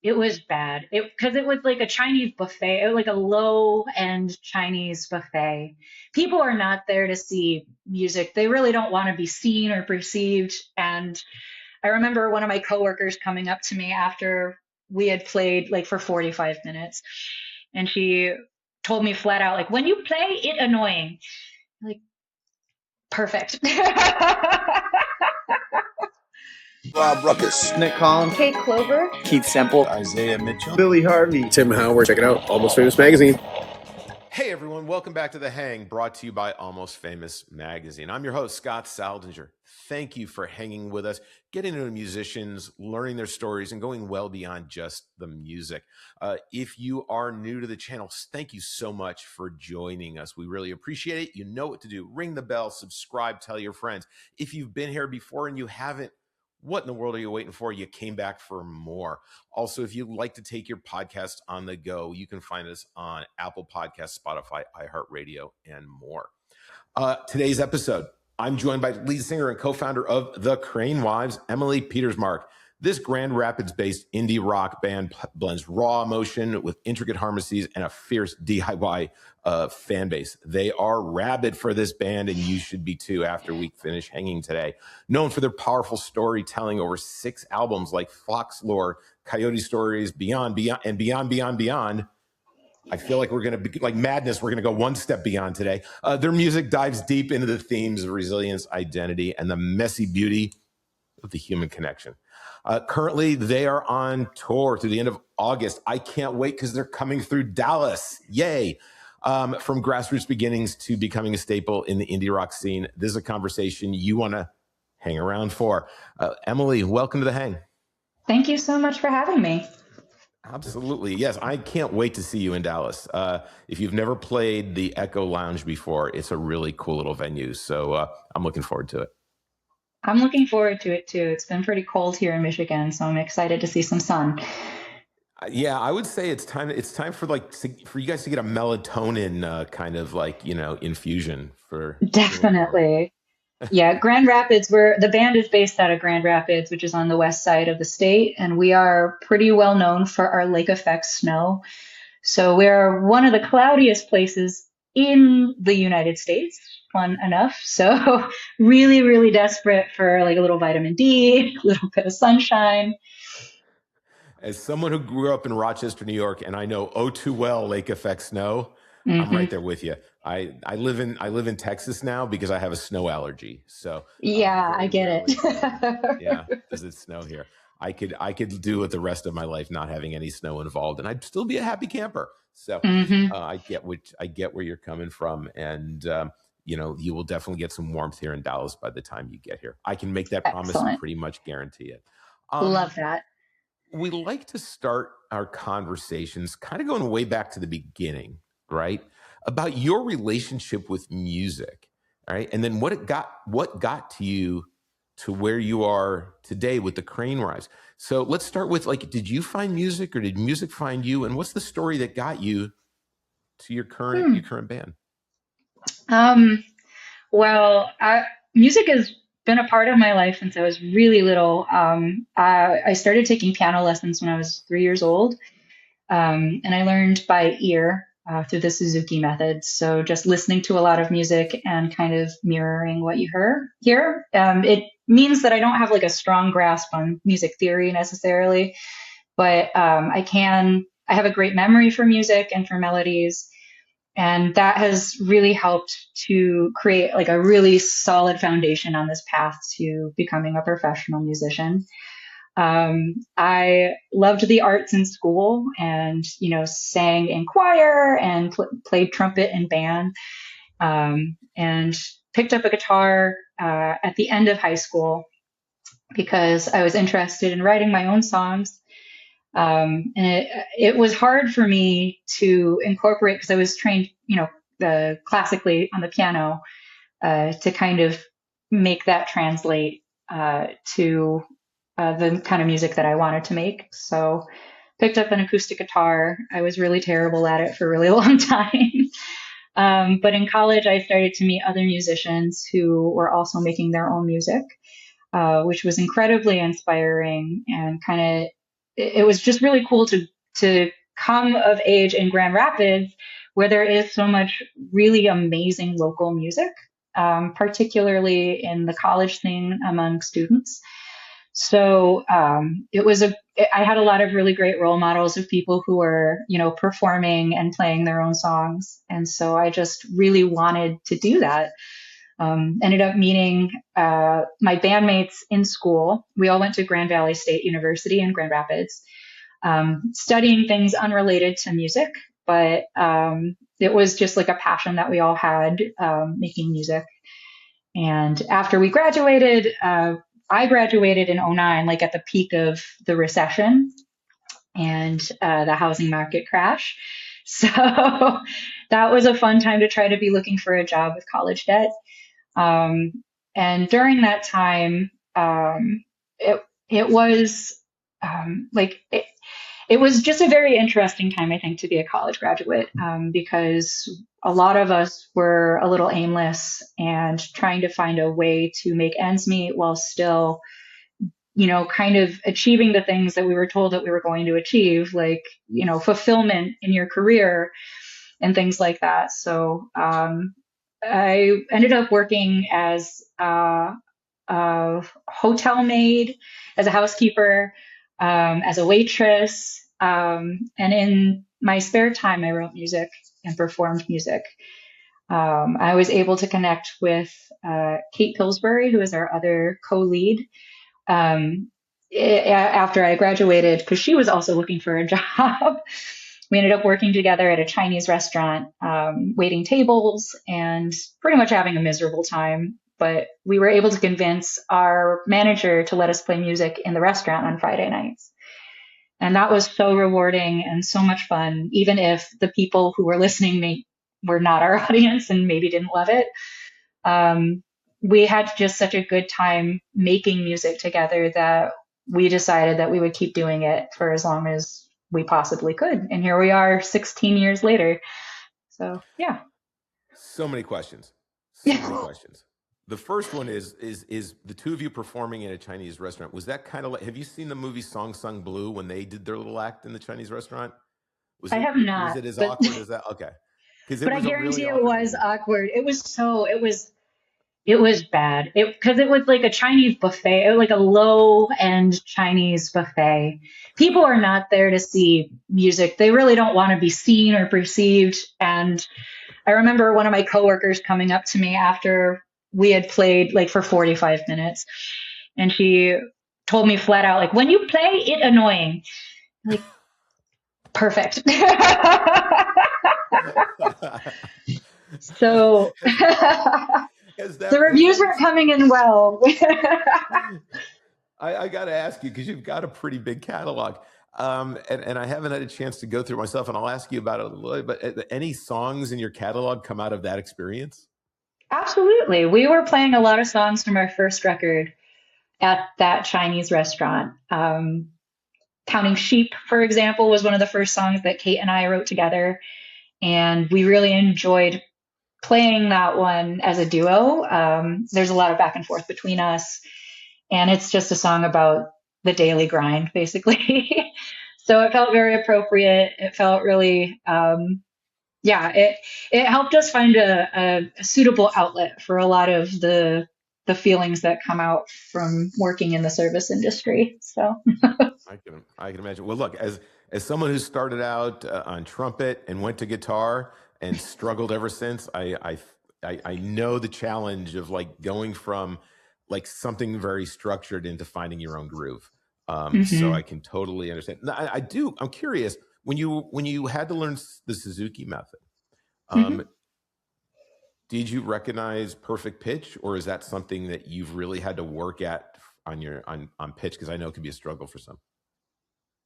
It was bad. Because it was like a Chinese buffet, it was like a low-end Chinese buffet. People are not there to see music. They really don't want to be seen or perceived. And I remember one of my coworkers coming up to me after we had played like for 45 minutes, and she told me flat out, like, when you play, it annoying. Like, perfect. Rob Ruckus, Nick Collins, Kate Clover, Keith Semple, Isaiah Mitchell, Billy Harvey, Tim Howard. Check it out, Almost Famous Magazine. Hey everyone, welcome back to The Hang, brought to you by Almost Famous Magazine. I'm your host, Scott Saldinger. Thank you for hanging with us, getting into musicians, learning their stories, and going well beyond just the music. If you are new to the channel, thank you so much for joining us. We really appreciate it. You know what to do. Ring the bell, subscribe, tell your friends. If you've been here before and you haven't, what in the world are you waiting for? You came back for more. Also, if you'd like to take your podcast on the go, you can find us on Apple Podcasts, Spotify, iHeartRadio, and more. Today's episode, I'm joined by lead singer and co-founder of The Crane Wives, Emily Petersmark. This Grand Rapids-based indie rock band blends raw emotion with intricate harmonies and a fierce DIY fan base. They are rabid for this band, and you should be too after we finish hanging today. Known for their powerful storytelling over 6 albums like Fox Lore, Coyote Stories, Beyond, and Beyond. I feel like we're going to be like madness. We're going to go one step beyond today. Their music dives deep into the themes of resilience, identity, and the messy beauty of the human connection. Currently, they are on tour through the end of August. I can't wait because they're coming through Dallas. Yay. From grassroots beginnings to becoming a staple in the indie rock scene. This is a conversation you want to hang around for. Emily, welcome to The Hang. Thank you so much for having me. Absolutely. Yes, I can't wait to see you in Dallas. If you've never played the Echo Lounge before, it's a really cool little venue. So I'm looking forward to it. I'm looking forward to it too. It's been pretty cold here in Michigan, so I'm excited to see some sun. Yeah, I would say it's time for for you guys to get a melatonin kind of infusion for Definitely. Yeah, Grand Rapids, the band is based out of Grand Rapids, which is on the west side of the state, and we are pretty well known for our lake effect snow. So we're one of the cloudiest places in the United States, fun enough. So really, really desperate for like a little vitamin D, a little bit of sunshine. As someone who grew up in Rochester, New York, and I know oh too well lake effect snow, I'm right there with you. I live in Texas now because I have a snow allergy. So yeah, I get it. Yeah, does it snow here? I could do with the rest of my life not having any snow involved, and I'd still be a happy camper. So I get where you're coming from, and you will definitely get some warmth here in Dallas by the time you get here. I can make that promise and pretty much guarantee it. Love that. We like to start our conversations kind of going way back to the beginning, right? About your relationship with music, all right? And then what got to you to where you are today with the Crane Wives. So let's start with did you find music or did music find you? And what's the story that got you to your current band? Well, music has been a part of my life since I was really little. I started taking piano lessons when I was 3 years old, and I learned by ear through the Suzuki Method. So just listening to a lot of music and kind of mirroring what you hear. It means that I don't have like a strong grasp on music theory necessarily, but I have a great memory for music and for melodies. And that has really helped to create like a really solid foundation on this path to becoming a professional musician. I loved the arts in school and, sang in choir and played trumpet in band, and picked up a guitar at the end of high school because I was interested in writing my own songs. And it was hard for me to incorporate because I was trained, classically on the piano, to kind of make that translate to the kind of music that I wanted to make. So picked up an acoustic guitar. I was really terrible at it for a really long time. But in college, I started to meet other musicians who were also making their own music, which was incredibly inspiring and kind of it was just really cool to come of age in Grand Rapids, where there is so much really amazing local music, particularly in the college scene among students. So I had a lot of really great role models of people who were, performing and playing their own songs. And so I just really wanted to do that. Ended up meeting my bandmates in school. We all went to Grand Valley State University in Grand Rapids, studying things unrelated to music, but it was just like a passion that we all had, making music. And after we graduated, I graduated in '09, like at the peak of the recession and the housing market crash. So that was a fun time to try to be looking for a job with college debt. And during that time, it was it was just a very interesting time, I think, to be a college graduate, because a lot of us were a little aimless and trying to find a way to make ends meet while still, kind of achieving the things that we were told that we were going to achieve, like, fulfillment in your career and things like that. So I ended up working as a hotel maid, as a housekeeper, as a waitress. And in my spare time, I wrote music and performed music. I was able to connect with Kate Pillsbury, who is our other co-lead, after I graduated, because she was also looking for a job. We ended up working together at a Chinese restaurant, waiting tables and pretty much having a miserable time. But we were able to convince our manager to let us play music in the restaurant on Friday nights. And that was so rewarding and so much fun, even if the people who were listening were not our audience and maybe didn't love it. We had just such a good time making music together that we decided that we would keep doing it for as long as we possibly could. And here we are 16 years later. So, yeah. So many questions. So many questions. The first one is the two of you performing in a Chinese restaurant. Was that kind of like, have you seen the movie Song Sung Blue when they did their little act in the Chinese restaurant? I have not. Was it as awkward as that? Okay. But I guarantee it was awkward. It was bad. Because it was like a Chinese buffet. It was like a low-end Chinese buffet. People are not there to see music. They really don't want to be seen or perceived. And I remember one of my coworkers coming up to me after we had played like for 45 minutes. And she told me flat out, like, when you play, it annoying. Like, perfect. So the reviews were coming in well. I got to ask you, because you've got a pretty big catalog. And I haven't had a chance to go through it myself, and I'll ask you about it a little bit, but any songs in your catalog come out of that experience? Absolutely. We were playing a lot of songs from our first record at that Chinese restaurant. Counting Sheep, for example, was one of the first songs that Kate and I wrote together. And we really enjoyed playing that one as a duo. There's a lot of back and forth between us. And it's just a song about the daily grind, basically. So it felt very appropriate. It felt really, it helped us find a suitable outlet for a lot of the feelings that come out from working in the service industry. So I can imagine. Well, look, as someone who started out on trumpet and went to guitar and struggled ever since, I know the challenge of like going from like something very structured into finding your own groove. So I can totally understand. Now, I'm curious, when you had to learn the Suzuki Method, did you recognize perfect pitch, or is that something that you've really had to work at on pitch? Because I know it can be a struggle for some.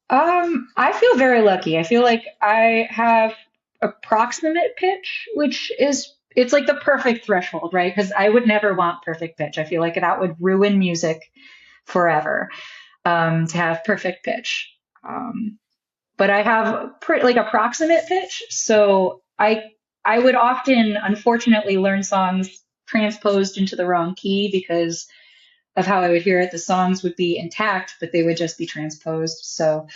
I feel very lucky. I feel like I have approximate pitch, it's like the perfect threshold, right? Because I would never want perfect pitch. I feel like that would ruin music forever, to have perfect pitch. But I have like approximate pitch. So I would often, unfortunately, learn songs transposed into the wrong key because of how I would hear it. The songs would be intact, but they would just be transposed. So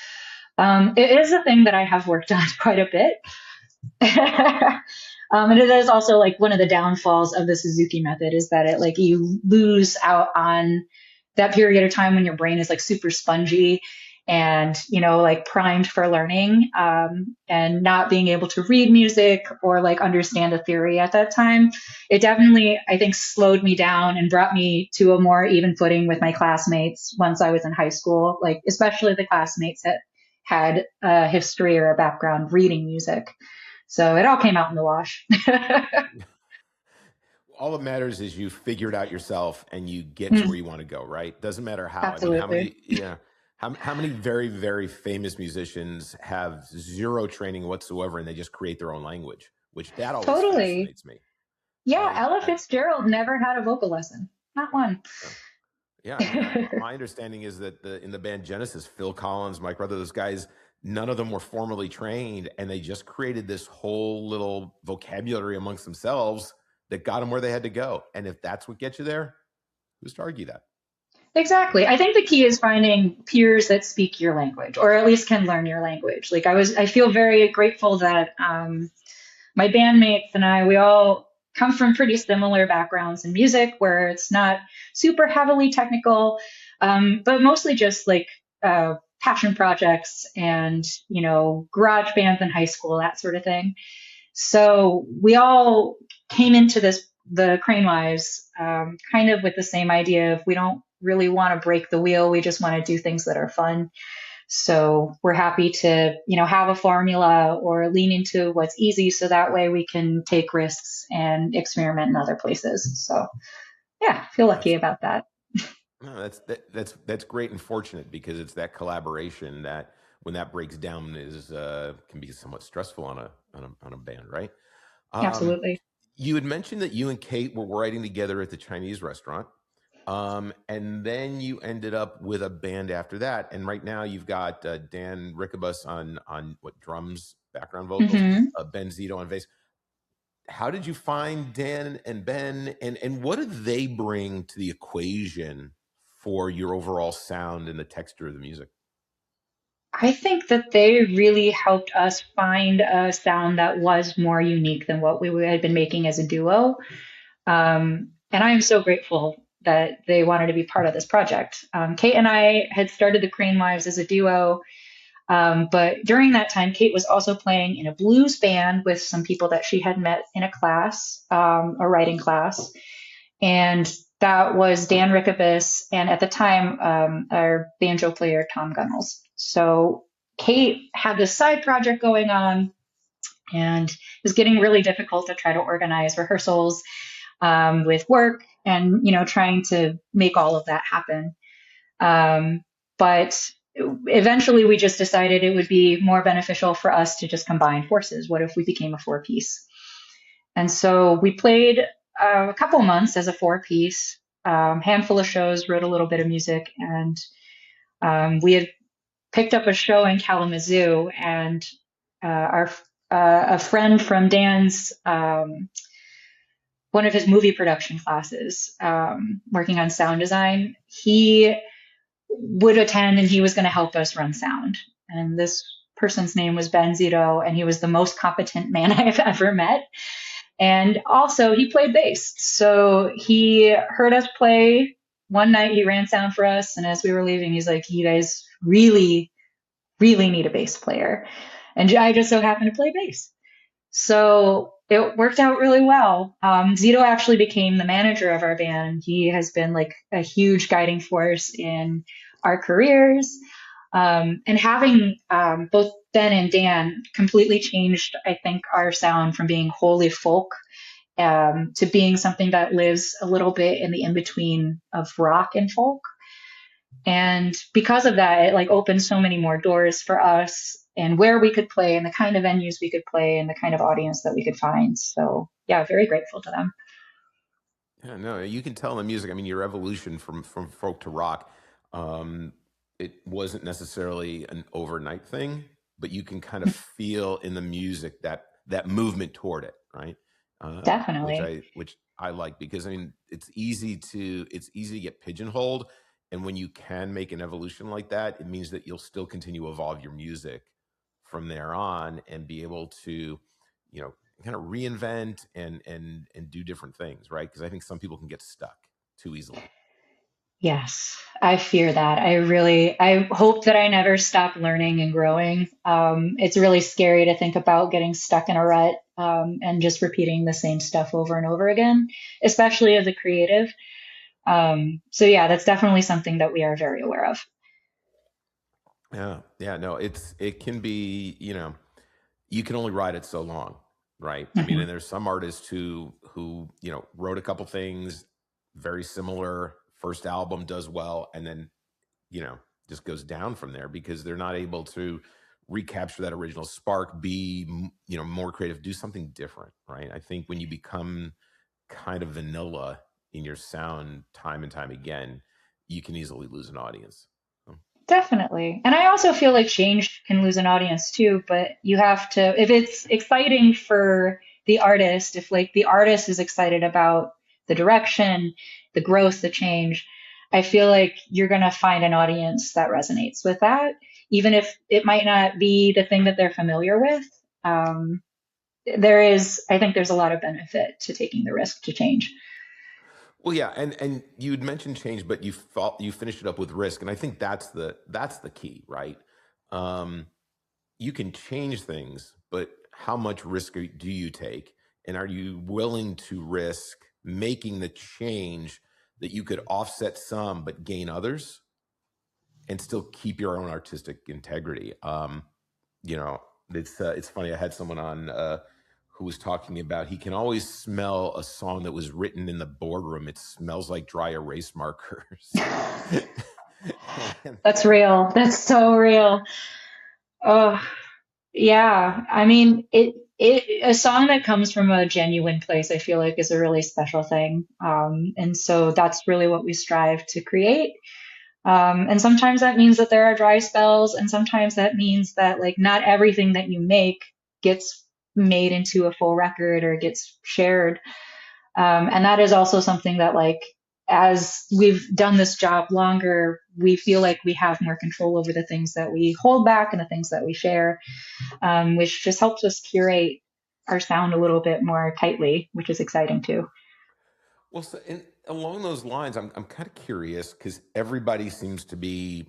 it is a thing that I have worked on quite a bit. And it is also like one of the downfalls of the Suzuki method is that it like you lose out on that period of time when your brain is like super spongy and like primed for learning, and not being able to read music or like understand a theory at that time. It definitely, I think, slowed me down and brought me to a more even footing with my classmates once I was in high school, like especially the classmates that had a history or a background reading music. So it all came out in the wash. All that matters is you figure it out yourself and you get to where Mm, you want to go, right? Doesn't matter how. I mean, absolutely. how many very, very famous musicians have zero training whatsoever and they just create their own language, which that always Totally. fascinates me. Yeah, I, Ella I Fitzgerald never had a vocal lesson. Not one. yeah, I mean, my understanding is that in the band Genesis, Phil Collins, Mike Brother, those guys, none of them were formally trained, and they just created this whole little vocabulary amongst themselves that got them where they had to go. And if that's what gets you there, who's to argue that? Exactly. I think the key is finding peers that speak your language or at least can learn your language. Like I feel very grateful that my bandmates and I, we all come from pretty similar backgrounds in music where it's not super heavily technical, but mostly just like passion projects and, garage bands in high school, that sort of thing. So we all came into the Crane Wives, kind of with the same idea of we don't really want to break the wheel. We just want to do things that are fun. So we're happy to, have a formula or lean into what's easy so that way we can take risks and experiment in other places. So yeah, I feel No, lucky about that. no, that's great and fortunate because it's that collaboration that when that breaks down is can be somewhat stressful on a band, right? Um, Absolutely. you had mentioned that you and Kate were writing together at the Chinese restaurant. And then you ended up with a band after that. And right now you've got Dan Rickabus on what drums, background vocals, Hmm. Ben Zito on bass. How did you find Dan and Ben, and what did they bring to the equation for your overall sound and the texture of the music? I think that they really helped us find a sound that was more unique than what we had been making as a duo. And I am so grateful that they wanted to be part of this project. Kate and I had started the Crane Wives as a duo, but during that time, Kate was also playing in a blues band with some people that she had met in a class, a writing class. And that was Dan Rickabis and at the time, our banjo player, Tom Gunnels. So Kate had this side project going on and it was getting really difficult to try to organize rehearsals, with work and trying to make all of that happen. But eventually we just decided it would be more beneficial for us to just combine forces. What if we became a four piece? And so we played a couple months as a four piece, handful of shows, wrote a little bit of music, and we had picked up a show in Kalamazoo, and our a friend from Dan's, one of his movie production classes, working on sound design, he would attend and he was going to help us run sound. And this person's name was Ben Zito, and he was the most competent man I've ever met. And also, he played bass. So he heard us play one night, he ran sound for us. And as we were leaving, he's like, you guys really, really need a bass player. And I just so happened to play bass. So it worked out really well. Zito actually became the manager of our band. He has been like a huge guiding force in our careers. And having both Ben and Dan completely changed, I think, our sound from being wholly folk, to being something that lives a little bit in the in between of rock and folk. And because of that, it like opened so many more doors for us and where we could play and the kind of venues we could play and the kind of audience that we could find. So yeah, very grateful to them. Yeah, no, you can tell in the music. I mean, your evolution from folk to rock, um, it wasn't necessarily an overnight thing, but you can kind of feel in the music that movement toward it, right? Which Definitely. I which I like, because I mean, it's easy to get pigeonholed. And when you can make an evolution like that, it means that you'll still continue to evolve your music from there on and be able to, you know, kind of reinvent and do different things, right? Because I think some people can get stuck too easily. Yes, I fear that. I hope that I never stop learning and growing. It's really scary to think about getting stuck in a rut, and just repeating the same stuff over and over again, especially as a creative. So yeah, that's definitely something that we are very aware of. Yeah, no, it can be, you know, you can only ride it so long, right? I mean, Mhm. and there's some artists who, you know, wrote a couple things very similar, first album does well, and then, you know, just goes down from there because they're not able to recapture that original spark, you know, more creative, do something different, right? I think when you become kind of vanilla in your sound time and time again, you can easily lose an audience. So, Definitely. And I also feel like change can lose an audience too, but you have to, if it's exciting for the artist, if like the artist is excited about the direction, the growth, the change, I feel like you're going to find an audience that resonates with that, even if it might not be the thing that they're familiar with. Um, I think there's a lot of benefit to taking the risk to change. well, yeah, and you'd mentioned change, but you finished it up with risk, and I think that's the key, right? Um, you can change things, but how much risk do you take, and are you willing to risk making the change that you could offset some but gain others, and still keep your own artistic integrity? You know, it's funny. I had someone on who was talking to me about he can always smell a song that was written in the boardroom. It smells like dry erase markers. And, That's real. That's so real. Oh, yeah, yeah. I mean, a song that comes from a genuine place, I feel like is a really special thing. And so that's really what we strive to create. And sometimes that means that there are dry spells, and sometimes that means that like not everything that you make gets made into a full record or gets shared. And that is also something that, like, as we've done this job longer, we feel like we have more control over the things that we hold back and the things that we share, which just helps us curate our sound a little bit more tightly, which is exciting too. well, so, and along those lines, I'm kind of curious because everybody seems to be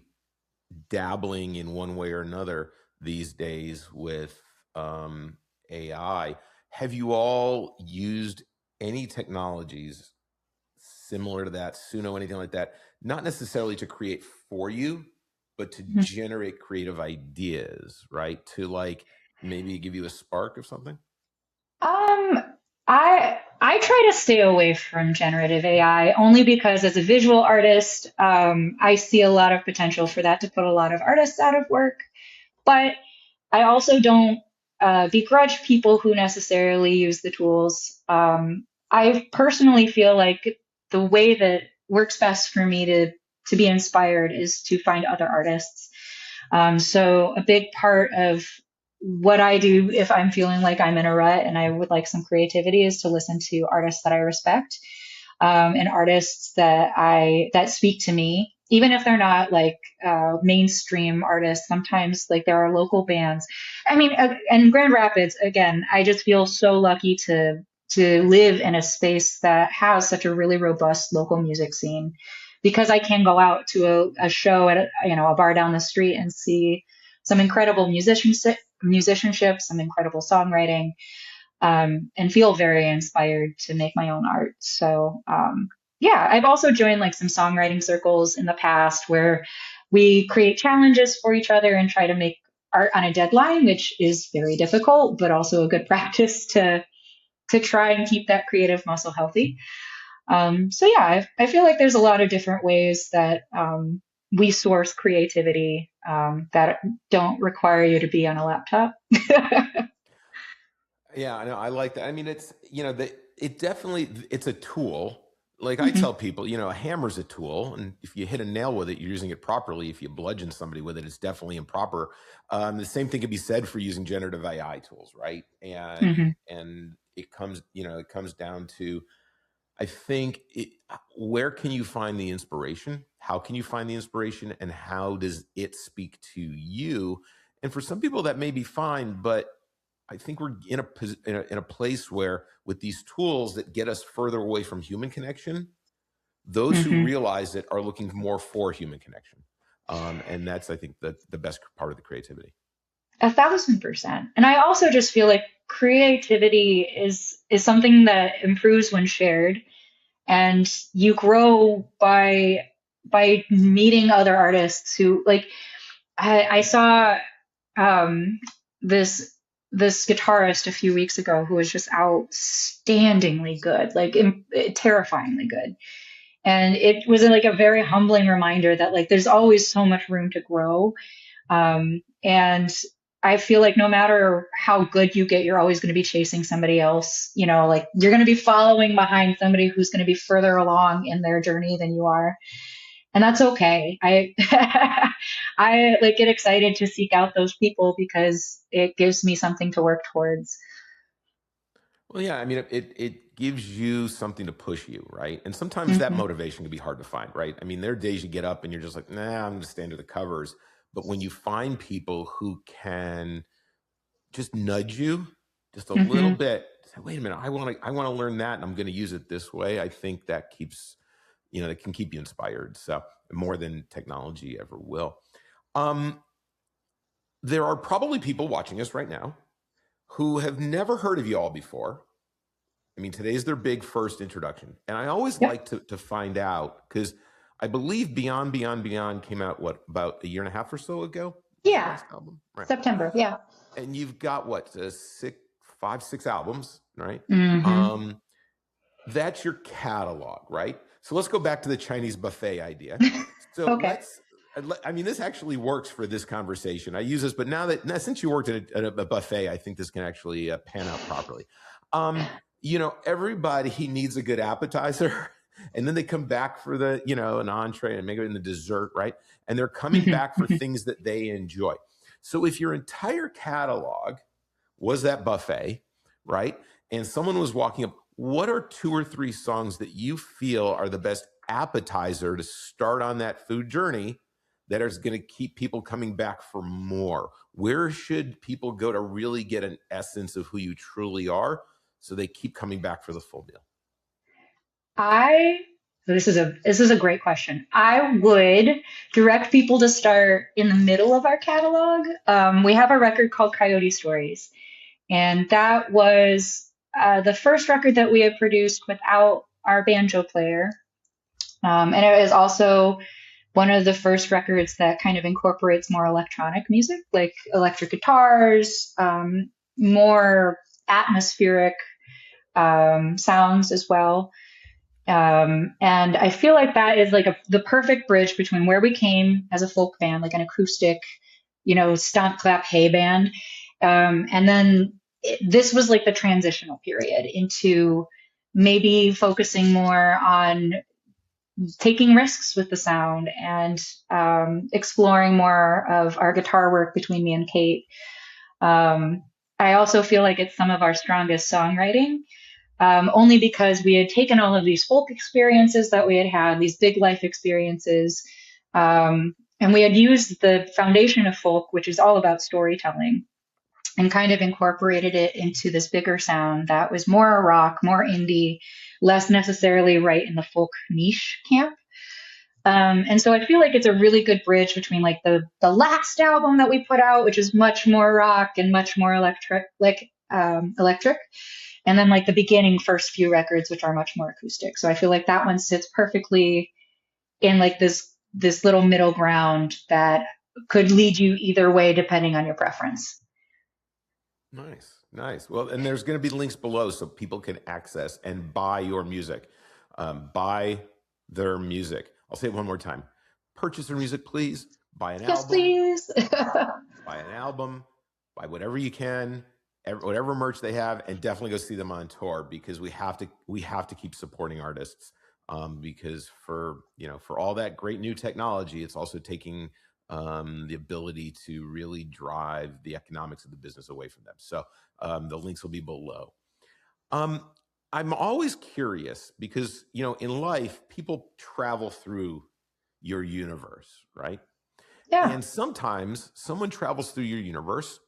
dabbling in one way or another these days with um, AI. Have you all used any technologies similar to that, Suno, anything like that? Not necessarily to create for you, but to Mhm. generate creative ideas, right? To like maybe give you a spark of something? Um, I try to stay away from generative AI only because as a visual artist, I see a lot of potential for that to put a lot of artists out of work. But I also don't begrudge people who necessarily use the tools. I personally feel like the way that works best for me to be inspired is to find other artists. So a big part of what I do if I'm feeling like I'm in a rut and I would like some creativity is to listen to artists that I respect, and artists that speak to me, even if they're not like mainstream artists. Sometimes like there are local bands. I mean, and Grand Rapids again. I just feel so lucky to live in a space that has such a really robust local music scene, because I can go out to a show at a bar down the street and see some incredible musicianship, some incredible songwriting, and feel very inspired to make my own art. So, yeah, I've also joined like some songwriting circles in the past where we create challenges for each other and try to make art on a deadline, which is very difficult, but also a good practice to try and keep that creative muscle healthy. So yeah, I feel like there's a lot of different ways that we source creativity that don't require you to be on a laptop. Yeah, I know. I like that. I mean, it's, you know, it definitely, it's a tool. Like I Mhm. tell people, you know, a hammer's a tool, and if you hit a nail with it, you're using it properly. If you bludgeon somebody with it, it's definitely improper. The same thing can be said for using generative AI tools, right? And Mhm. and it comes, you know, it comes down to I think where can you find the inspiration? How can you find the inspiration, and how does it speak to you? And for some people that may be fine, but I think we're in a place where with these tools that get us further away from human connection, those who realize it are looking more for human connection. And that's, I think, the best part of the creativity. 1,000%. And I also just feel like creativity is something that improves when shared, and you grow by meeting other artists who like I saw this guitarist a few weeks ago who was just outstandingly good, like terrifyingly good. And it was like a very humbling reminder that like there's always so much room to grow. And I feel like no matter how good you get, you're always going to be chasing somebody else. You know, like you're going to be following behind somebody who's going to be further along in their journey than you are. And that's okay. I I like get excited to seek out those people because it gives me something to work towards. Well, yeah, I mean, it gives you something to push you, right? And sometimes that motivation can be hard to find, right? I mean, there are days you get up and you're just like, nah, I'm going to stay under the covers. But when you find people who can just nudge you just a little bit, say, wait a minute, I want to learn that, and I'm going to use it this way. I think that keeps, that can keep you inspired. So more than technology ever will. There are probably people watching us right now who have never heard of you all before. I mean, today's their big first introduction. And I always like to find out, because I believe Beyond, Beyond, Beyond came out, about a year and a half or so ago? Yeah. Last album? Right. September. Yeah. And you've got what, 5-6 albums, right? That's your catalog, right? So let's go back to the Chinese buffet idea. So Okay. this actually works for this conversation. I use this, but now since you worked at a buffet, I think this can actually pan out properly. Everybody needs a good appetizer, and then they come back for the, an entree and maybe in the dessert, right? And they're coming back for things that they enjoy. So if your entire catalog was that buffet, right? And someone was walking up, what are 2 or 3 songs that you feel are the best appetizer to start on that food journey that is going to keep people coming back for more? Where should people go to really get an essence of who you truly are, so they keep coming back for the full meal? This is a great question. I would direct people to start in the middle of our catalog. We have a record called Coyote Stories, and that was the first record that we had produced without our banjo player. And it is also one of the first records that kind of incorporates more electronic music, like electric guitars, more atmospheric sounds as well. And I feel like that is like the perfect bridge between where we came as a folk band, like an acoustic, stomp, clap, hey band. And then this was like the transitional period into maybe focusing more on taking risks with the sound and exploring more of our guitar work between me and Kate. I also feel like it's some of our strongest songwriting, only because we had taken all of these folk experiences that we had, these big life experiences, and we had used the foundation of folk, which is all about storytelling, and kind of incorporated it into this bigger sound that was more rock, more indie, less necessarily right in the folk niche camp. And so I feel like it's a really good bridge between like the last album that we put out, which is much more rock and much more electric, and then like the beginning first few records, which are much more acoustic. So I feel like that one sits perfectly in like this little middle ground that could lead you either way depending on your preference. Nice. Well, and there's going to be links below so people can access and buy your music, buy their music. I'll say it one more time. Purchase their music, please. Buy an album. Yes, please. Buy an album. Buy whatever you can, whatever merch they have, and definitely go see them on tour, because we have to keep supporting artists. Because for all that great new technology, it's also taking the ability to really drive the economics of the business away from them. So the links will be below. I'm always curious because, in life, people travel through your universe, right? Yeah. And sometimes someone travels through your universe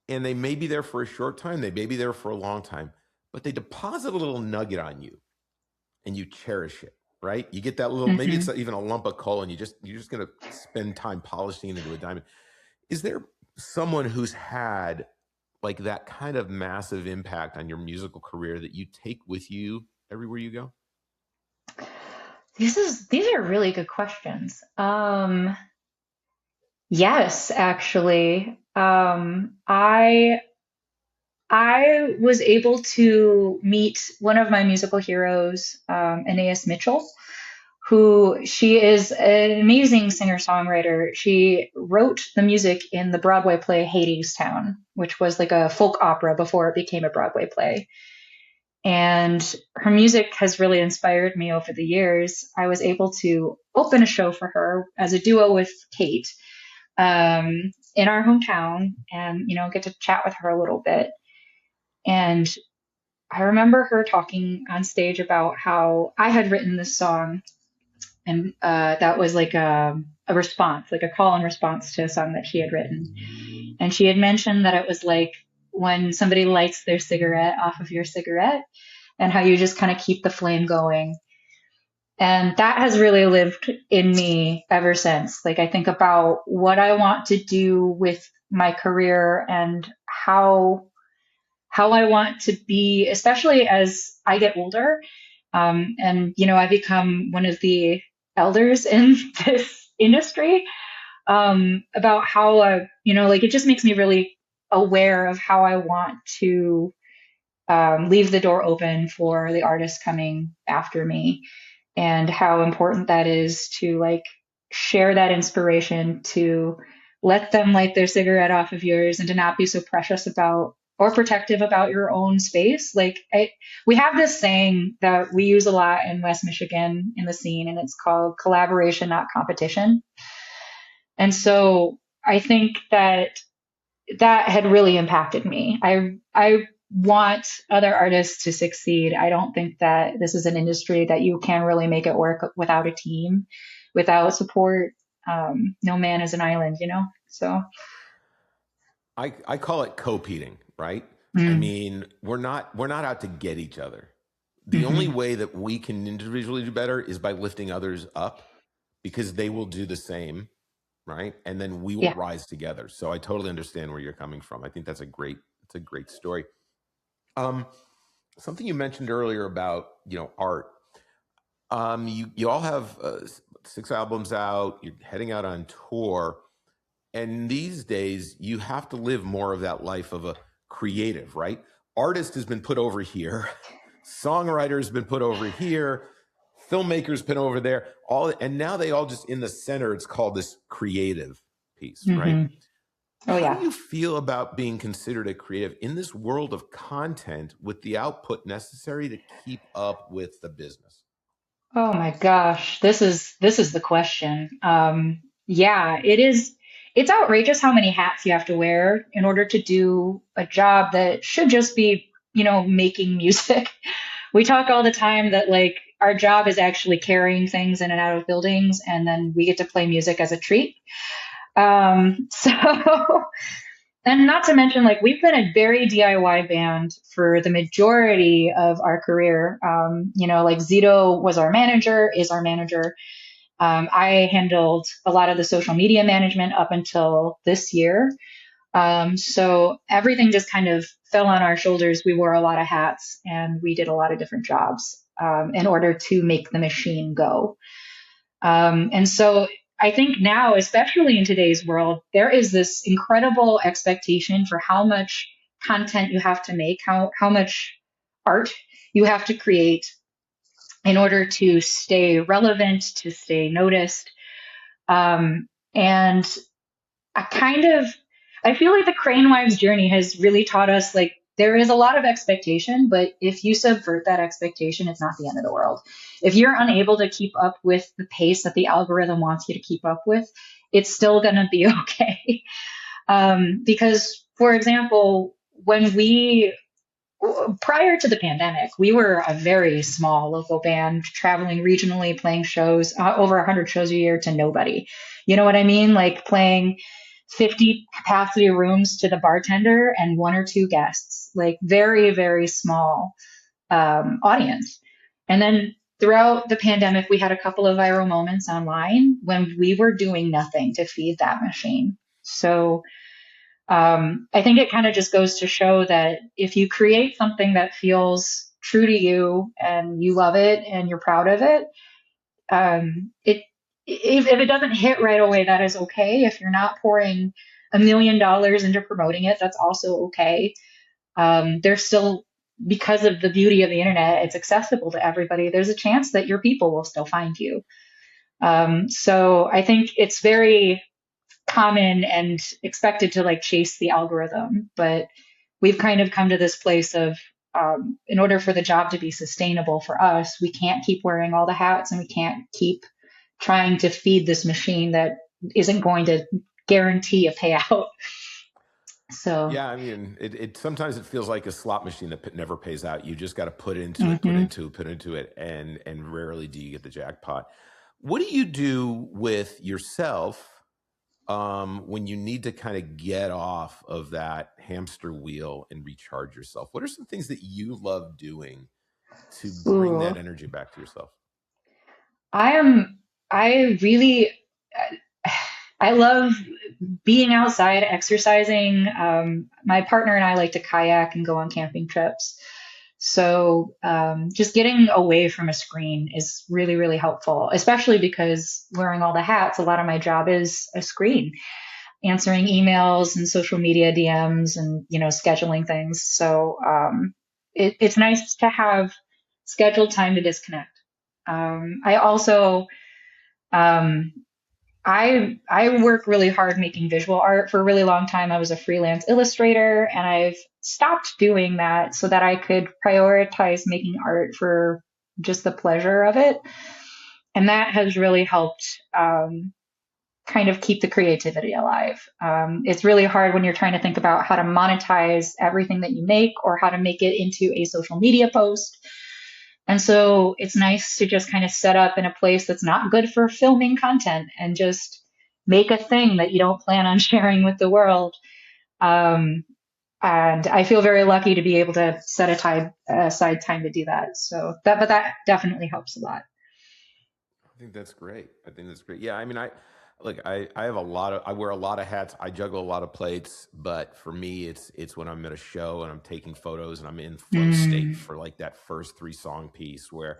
and they may be there for a short time, they may be there for a long time, but they deposit a little nugget on you and you cherish it, right? You get that little, maybe it's even a lump of coal and you're just going to spend time polishing it into a diamond. Is there someone who's had like that kind of massive impact on your musical career that you take with you everywhere you go? These are really good questions. Yes, actually. I was able to meet one of my musical heroes, Anais Mitchell, who she is an amazing singer-songwriter. She wrote the music in the Broadway play Hadestown, which was like a folk opera before it became a Broadway play. And her music has really inspired me over the years. I was able to open a show for her as a duo with Kate in our hometown and, get to chat with her a little bit. And I remember her talking on stage about how I had written this song, and that was like a response, like a call and response to a song that she had written. And she had mentioned that it was like when somebody lights their cigarette off of your cigarette, and how you just kind of keep the flame going. And that has really lived in me ever since. Like, I think about what I want to do with my career and how I want to be, especially as I get older. And, I become one of the elders in this industry, about how, like, it just makes me really aware of how I want to leave the door open for the artists coming after me, and how important that is to like share that inspiration, to let them light their cigarette off of yours, and to not be so precious about or protective about your own space. Like, we have this saying that we use a lot in West Michigan in the scene, and it's called collaboration, not competition. And so I think that had really impacted me. I want other artists to succeed. I don't think that this is an industry that you can really make it work without a team, without support. No man is an island, So, I call it co-peting, right? I mm, mean, we're not out to get each other. The only mhm. way that we can individually do better is by lifting others up, because they will do the same, right? And then we will Yeah. rise together. So I totally understand where you're coming from. I think it's a great story. Something you mentioned earlier about, art. You all have 6 albums out. You're heading out on tour, and these days you have to live more of that life of a creative, right? Artist has been put over here, songwriter has been put over here, filmmaker's been over there, and now they all just in the center. It's called this creative piece, right? Hmm. Oh, How do yeah. you feel about being considered a creative in this world of content with the output necessary to keep up with the business? Oh my gosh, this is the question. Yeah, it is. It's outrageous how many hats you have to wear in order to do a job that should just be, making music. We talk all the time that like our job is actually carrying things in and out of buildings, and then we get to play music as a treat. So And not to mention, like, we've been a very DIY band for the majority of our career. Like Zito was our manager, is our manager. I handled a lot of the social media management up until this year. So everything just kind of fell on our shoulders. We wore a lot of hats and we did a lot of different jobs in order to make the machine go. And so I think now, especially in today's world, there is this incredible expectation for how much content you have to make, how much art you have to create in order to stay relevant, to stay noticed. And I kind of I feel like the Crane Wives journey has really taught us like there is a lot of expectation, but if you subvert that expectation, it's not the end of the world. If you're unable to keep up with the pace that the algorithm wants you to keep up with, it's still going to be okay. Because, for example, when we prior to the pandemic, we were a very small local band traveling regionally, playing shows, over 100 shows a year to nobody. You know what I mean? Like playing 50 capacity rooms to the bartender and one or two guests, like very, very small audience. And then throughout the pandemic, we had a couple of viral moments online when we were doing nothing to feed that machine. So I think it kind of just goes to show that if you create something that feels true to you and you love it and you're proud of it, it if it doesn't hit right away, that is okay. If you're not pouring $1 million into promoting it, that's also okay. There's still, because of the beauty of the internet, it's accessible to everybody. There's a chance that your people will still find you. So I think it's very common and expected to like chase the algorithm, but we've kind of come to this place of in order for the job to be sustainable for us, we can't keep wearing all the hats and we can't keep trying to feed this machine that isn't going to guarantee a payout. So Yeah, I mean, it sometimes it feels like a slot machine that never pays out. You just got to put into it, put into it, and rarely do you get the jackpot. What do you do with yourself when you need to kind of get off of that hamster wheel and recharge yourself? What are some things that you love doing to bring that energy back to yourself? I really, I love being outside, exercising. My partner and I like to kayak and go on camping trips. So just getting away from a screen is really, really helpful, especially because wearing all the hats, a lot of my job is a screen, answering emails and social media DMs and, scheduling things. So it's nice to have scheduled time to disconnect. I also, I work really hard making visual art. For a really long time, I was a freelance illustrator, and I've stopped doing that so that I could prioritize making art for just the pleasure of it. And that has really helped kind of keep the creativity alive. It's really hard when you're trying to think about how to monetize everything that you make or how to make it into a social media post. And so it's nice to just kind of set up in a place that's not good for filming content and just make a thing that you don't plan on sharing with the world. And I feel very lucky to be able to set aside time to do that. So but that definitely helps a lot. I think that's great. Yeah, I mean, I have I wear a lot of hats. I juggle a lot of plates, but for me, it's when I'm at a show and I'm taking photos and I'm in flow state for like that first 3-song piece where,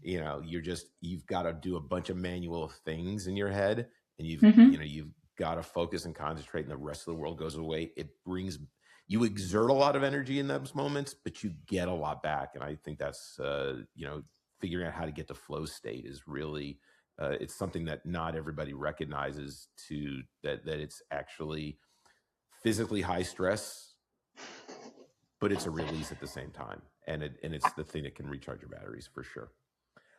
you've got to do a bunch of manual things in your head and you've got to focus and concentrate and the rest of the world goes away. You exert a lot of energy in those moments, but you get a lot back. And I think that's, figuring out how to get to flow state is really, it's something that not everybody recognizes that it's actually physically high stress, but it's a release at the same time. And it's the thing that can recharge your batteries for sure.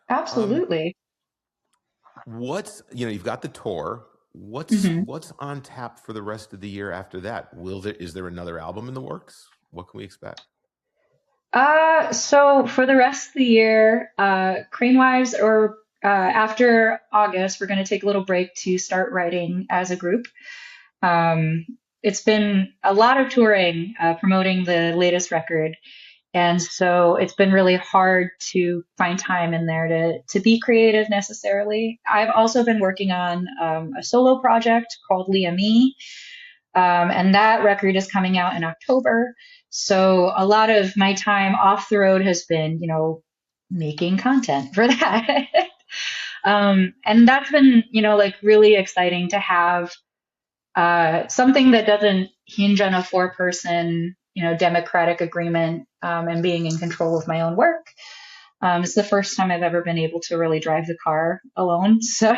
Absolutely. You've got the tour. What's on tap for the rest of the year after that? Is there another album in the works? What can we expect? So for the rest of the year, Crane Wives, or after August, we're going to take a little break to start writing as a group. It's been a lot of touring, promoting the latest record. And so it's been really hard to find time in there to be creative necessarily. I've also been working on a solo project called Leah Me. And that record is coming out in October. So a lot of my time off the road has been, making content for that. And that's been, really exciting to have something that doesn't hinge on a 4-person, democratic agreement and being in control of my own work. It's the first time I've ever been able to really drive the car alone. So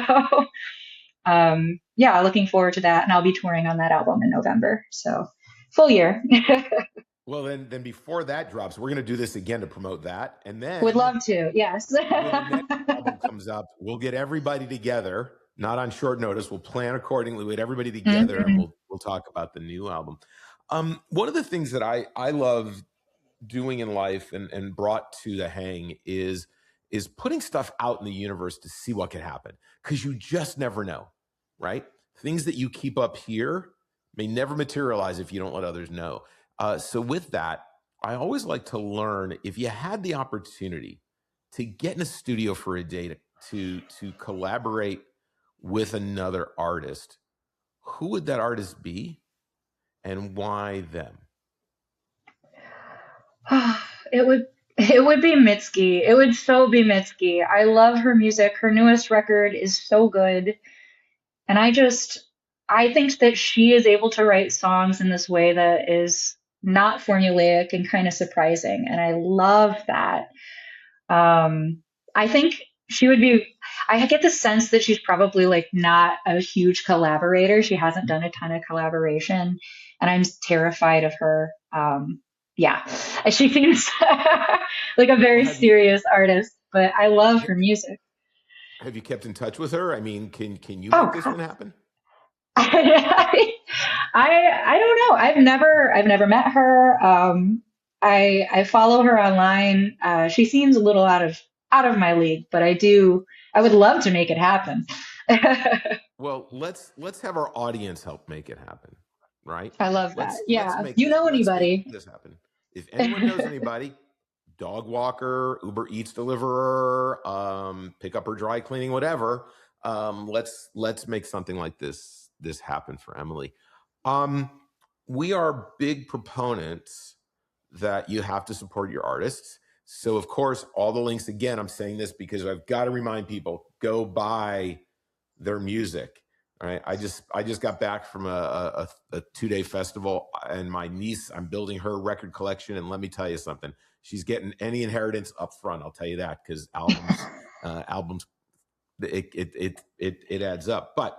yeah, looking forward to that. And I'll be touring on that album in November. So full year. Well, then before that drops, we're going to do this again to promote that. And then would love to. Yes. when the next album comes up, we'll get everybody together, not on short notice. We'll plan accordingly. We'll get everybody together and we'll talk about the new album. One of the things that I love doing in life and brought to the hang is putting stuff out in the universe to see what can happen, because you just never know, right? Things that you keep up here may never materialize if you don't let others know. So with that, I always like to learn, if you had the opportunity to get in a studio for a day to collaborate with another artist, who would that artist be and why them? It would be Mitski. It would so be Mitski. I love her music. Her newest record is so good. And I think that she is able to write songs in this way that is not formulaic and kind of surprising. And I love that. I think she would be, I get the sense that she's probably like not a huge collaborator. She hasn't done a ton of collaboration, and I'm terrified of her. Yeah, she seems like a very serious artist, but I love her music. Have you kept in touch with her? I mean, can you Oh, make this one happen? I don't know. I've never met her. I follow her online. She seems a little out of my league, but I would love to make it happen. Well, let's have our audience help make it happen, right? I love that. Yeah. Let's You know make anybody? this happen. If anyone knows anybody, dog walker, Uber Eats deliverer, pick up or dry cleaning, whatever, let's make something like this happen for Emily. We are big proponents that you have to support your artists. So of course, all the links, again, I'm saying this because I've got to remind people, go buy their music. All right. I just got back from a 2-day festival, and my niece, I'm building her record collection. And let me tell you something, she's getting any inheritance up front. I'll tell you that, because albums, it adds up. But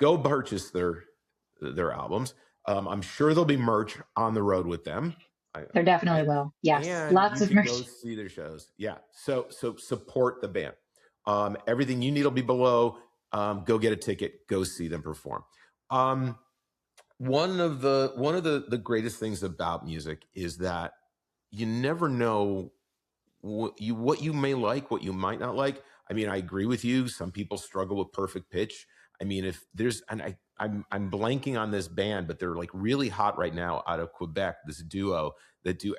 go purchase their albums. I'm sure there'll be merch on the road with them. There definitely will. Yes. And lots of merch. Go see their shows. Yeah. So support the band. Everything you need will be below. Go get a ticket. Go see them perform. One of the greatest things about music is that you never know what you may like, what you might not like. I mean, I agree with you. Some people struggle with perfect pitch. I mean, if there's, and I'm blanking on this band, but they're like really hot right now out of Quebec. This duo that do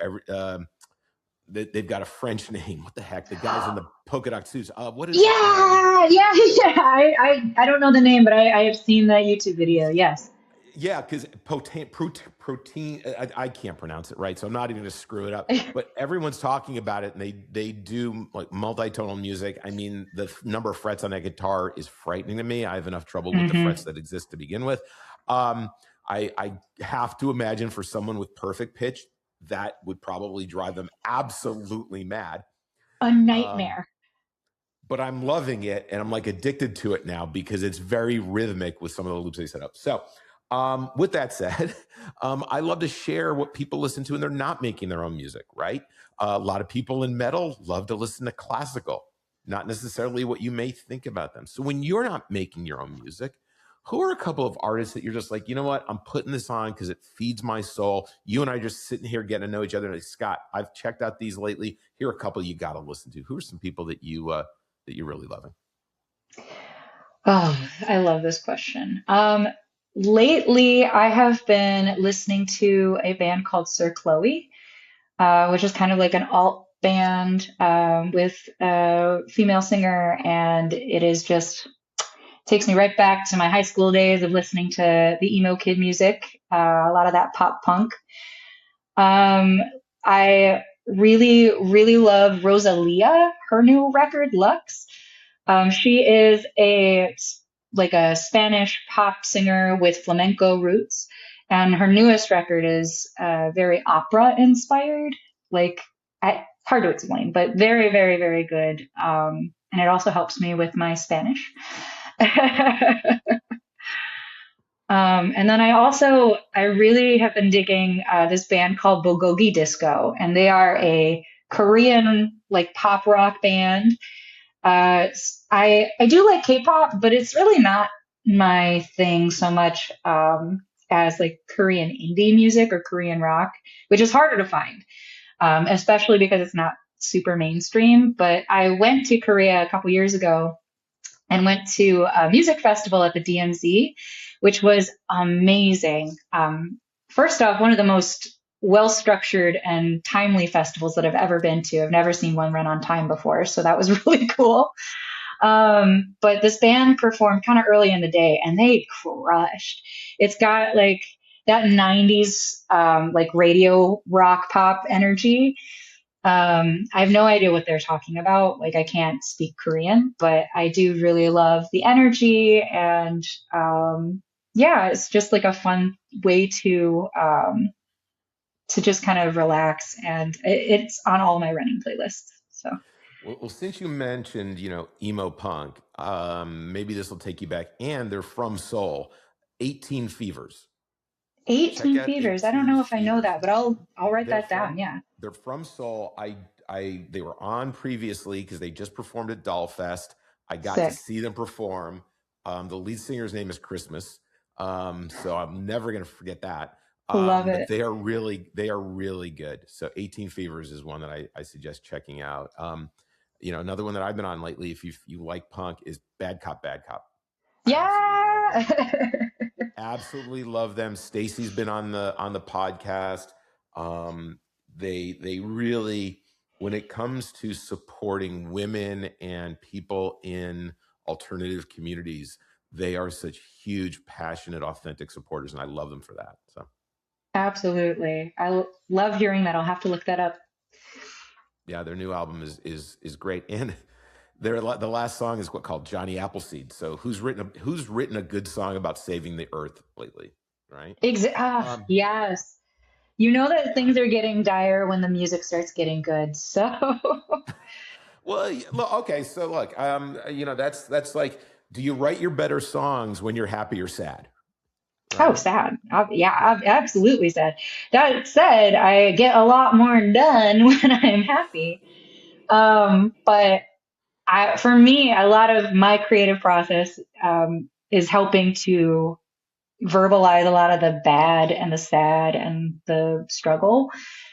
they've got a French name. What the heck? The guys in the polka dot suits. What is? Yeah. I don't know the name, but I have seen that YouTube video. Yes. Yeah, because protein. I can't pronounce it right, so I'm not even going to screw it up. But everyone's talking about it, and they do like multitonal music. I mean, the number of frets on that guitar is frightening to me. I have enough trouble with the frets that exist to begin with. I have to imagine for someone with perfect pitch, that would probably drive them absolutely mad. A nightmare. But I'm loving it, and I'm like addicted to it now because it's very rhythmic with some of the loops they set up. So with that said, I love to share what people listen to when they're not making their own music, right? A lot of people in metal love to listen to classical, not necessarily what you may think about them. So when you're not making your own music, who are a couple of artists that you're just like, you know what, I'm putting this on because it feeds my soul. You and I just sitting here getting to know each other. And like, Scott, I've checked out these lately. Here are a couple you got to listen to. Who are some people that you're really loving? Oh, I love this question. Lately, I have been listening to a band called Sir Chloe, which is kind of like an alt band with a female singer, and it is just takes me right back to my high school days of listening to the emo kid music, a lot of that pop punk. I really, really love Rosalia, her new record, Lux. She is a Spanish pop singer with flamenco roots, and her newest record is very opera inspired. Hard to explain, but very, very, very good. And it also helps me with my Spanish. And then I really have been digging this band called Bulgogi Disco, and they are a Korean pop rock band. I do like K-pop, but it's really not my thing so much as Korean indie music or Korean rock, which is harder to find. especially because it's not super mainstream. But I went to Korea a couple years ago and went to a music festival at the DMZ, which was amazing. First off, one of the most well structured and timely festivals that I've ever been to. I've never seen one run on time before, so that was really cool. But this band performed kind of early in the day and they crushed. It's got like that 90s like radio rock pop energy. I have no idea what they're talking about. Like I can't speak Korean, but I do really love the energy and yeah, it's just like a fun way to just kind of relax and it's on all my running playlists. So Well, since you mentioned, emo punk, maybe this will take you back. And they're from Seoul. 18 Fevers. Check 18 out Fevers. I don't 18 know if I know Fevers. that, but I'll write They're that down. from Yeah. they're from Seoul. They were on previously because they just performed at Dollfest. I got to Sick. see them perform. The lead singer's name is Christmas, so I'm never gonna forget that. Love But it. they are really good. So 18 Fevers is one that I suggest checking out. Another one that I've been on lately, if you like punk, is Bad Cop, Bad Cop. Yeah. Absolutely love them. Stacy's been on the podcast. They really, when it comes to supporting women and people in alternative communities, they are such huge, passionate, authentic supporters, and I love them for that. So Absolutely. Love hearing that. I'll have to look that up. yeah, their new album is great, and the last song is called Johnny Appleseed. So who's written a good song about saving the earth lately, right? Yes. You know that Yeah. things are getting dire when the music starts getting good. So Well, look, okay. So look, that's like, do you write your better songs when you're happy or sad? oh, Right? sad. Yeah, Yeah. absolutely sad. That said, I get a lot more done when I'm happy. But for me, a lot of my creative process is helping to verbalize a lot of the bad and the sad and the struggle.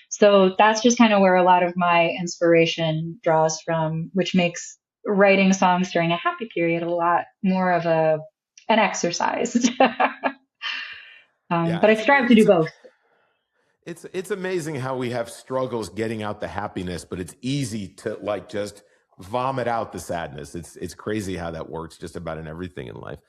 So that's just kind of where a lot of my inspiration draws from, which makes writing songs during a happy period a lot more of an exercise. Yeah. But I strive to do both. It's amazing how we have struggles getting out the happiness, but it's easy to like just vomit out the sadness. It's crazy how that works just about in everything in life.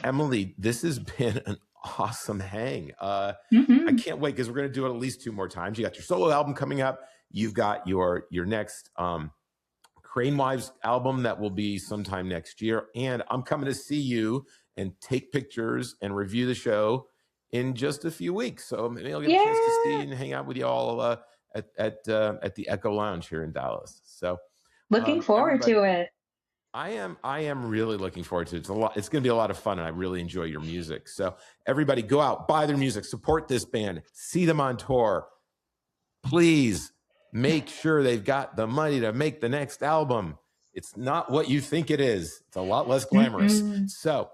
Emily, this has been an awesome hang. I Hmm. can't wait because we're going to do it at least 2 more times. You got your solo album coming up. You've got your next Crane Wives album that will be sometime next year, and I'm coming to see you and take pictures and review the show in just a few weeks. So maybe I'll get a chance to see Yeah. you and hang out with you all at the Echo Lounge here in Dallas. So Looking forward everybody, to it. I am really looking forward to it. It's going to be a lot of fun, and I really enjoy your music. So everybody, go out, buy their music, support this band, see them on tour. Please make sure they've got the money to make the next album. It's not what you think it is. It's a lot less glamorous. Mm-mm. So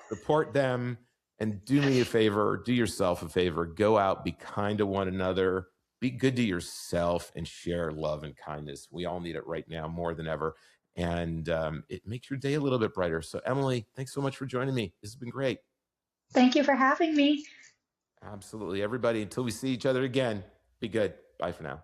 support them and do me a favor, do yourself a favor, go out, be kind to one another, be good to yourself, and share love and kindness. We all need it right now more than ever. And it makes your day a little bit brighter. So Emily, thanks so much for joining me. This has been great. Thank you for having me. Absolutely. Everybody, until we see each other again, be good. Bye for now.